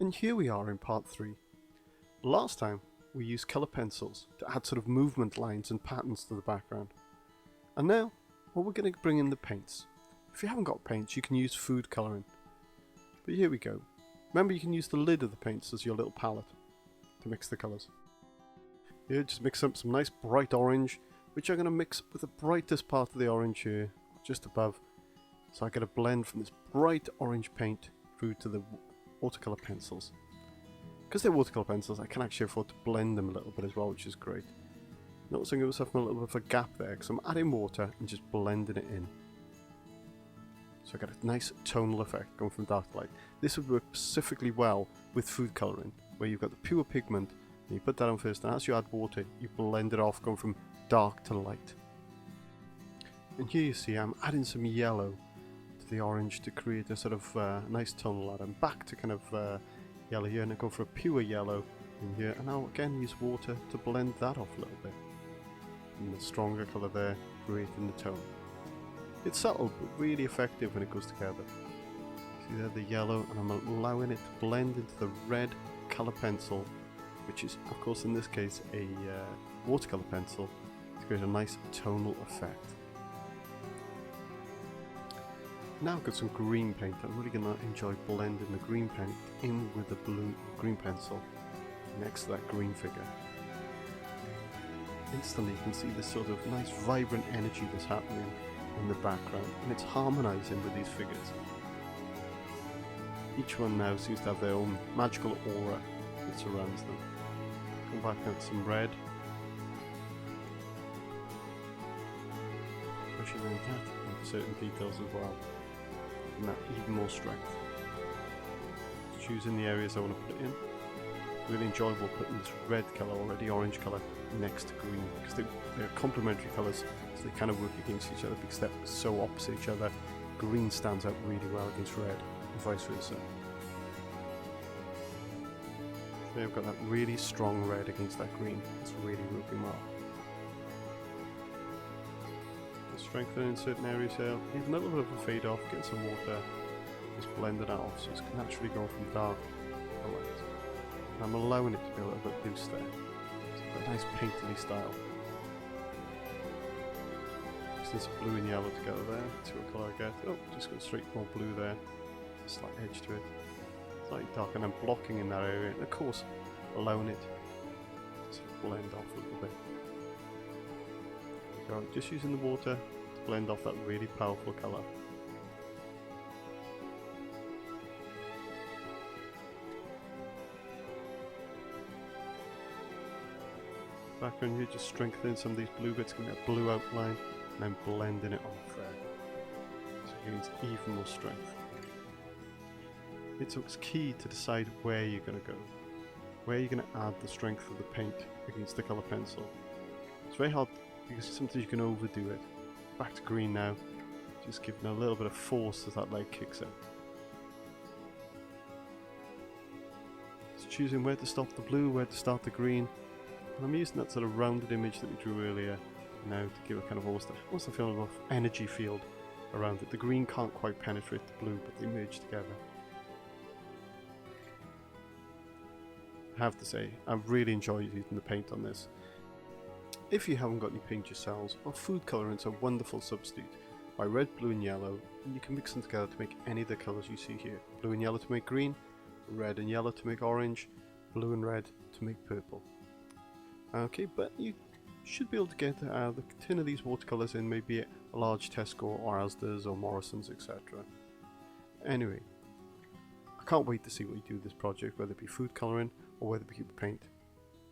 And here we are in part 3. Last time we used colour pencils to add sort of movement lines and patterns to the background. And now, we're going to bring in the paints. If you haven't got paints, you can use food colouring. But here we go. Remember, you can use the lid of the paints as your little palette to mix the colours. Here, just mix up some nice bright orange, which I'm going to mix with the brightest part of the orange here, just above. So I get a blend from this bright orange paint through to the watercolour pencils. Because they're watercolour pencils, I can actually afford to blend them a little bit as well, which is great. Notice I'm giving myself a little bit of a gap there, because I'm adding water and just blending it in. So I get a nice tonal effect going from dark to light. This would work specifically well with food colouring, where you've got the pure pigment, and you put that on first, and as you add water, you blend it off, going from dark to light. And here you see I'm adding some yellow to the orange to create a sort of nice tonal add. I'm back to kind of yellow here, and I go for a pure yellow in here, and I'll again use water to blend that off a little bit. And the stronger colour there, creating the tone. It's subtle, but really effective when it goes together. See there, the yellow, and I'm allowing it to blend into the red colour pencil, which is, of course, in this case, a watercolour pencil, to create a nice tonal effect. Now I've got some green paint. I'm really going to enjoy blending the green paint in with the green pencil next to that green figure. Instantly you can see this sort of nice vibrant energy that's happening in the background, and it's harmonising with these figures. Each one now seems to have their own magical aura that surrounds them. Come back out some red. Pushing in that into certain details as well. And that even more strength. Choosing the areas I want to put it in. Really enjoyable putting this red colour or the orange colour next to green, because they're complementary colours, so they kind of work against each other because they're so opposite each other. Green stands out really well against red, and vice versa. So I've got that really strong red against that green. It's really working well. Strengthening in certain areas here, even a little bit of a fade off, get some water, just blend it out so it's naturally going from dark to light. And I'm allowing it to be a little bit loose there. It's a nice painterly style. Mixing some blue and yellow together there, see what colour I get. Oh, just got straight more blue there, a slight edge to it. Slightly dark, and I'm blocking in that area, and of course allowing it to sort of blend off a little bit. There we go, just using the water blend off that really powerful colour. Background here, just strengthening some of these blue bits, giving it a blue outline, and then blending it off there. So it gains even more strength. It's key to decide where you're going to go, where you're going to add the strength of the paint against the colour pencil. It's very hard because sometimes you can overdo it. Back to green now, just giving a little bit of force as that light kicks in. Just choosing where to stop the blue, where to start the green, and I'm using that sort of rounded image that we drew earlier now to give a kind of almost a feeling of energy field around it. The green can't quite penetrate the blue, but they merge together. I have to say, I really enjoy using the paint on this. If you haven't got any paint yourselves, well, food colourants are a wonderful substitute. By red, blue and yellow, and you can mix them together to make any of the colours you see here. Blue and yellow to make green, red and yellow to make orange, blue and red to make purple. Okay, but you should be able to get the tin of these watercolours in maybe a large Tesco or Asda's or Morrison's, etc. Anyway, I can't wait to see what you do with this project, whether it be food colouring or whether it be paint.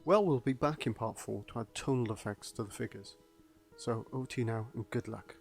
Well, we'll be back in part 4 to add tonal effects to the figures. So over to you now, and good luck.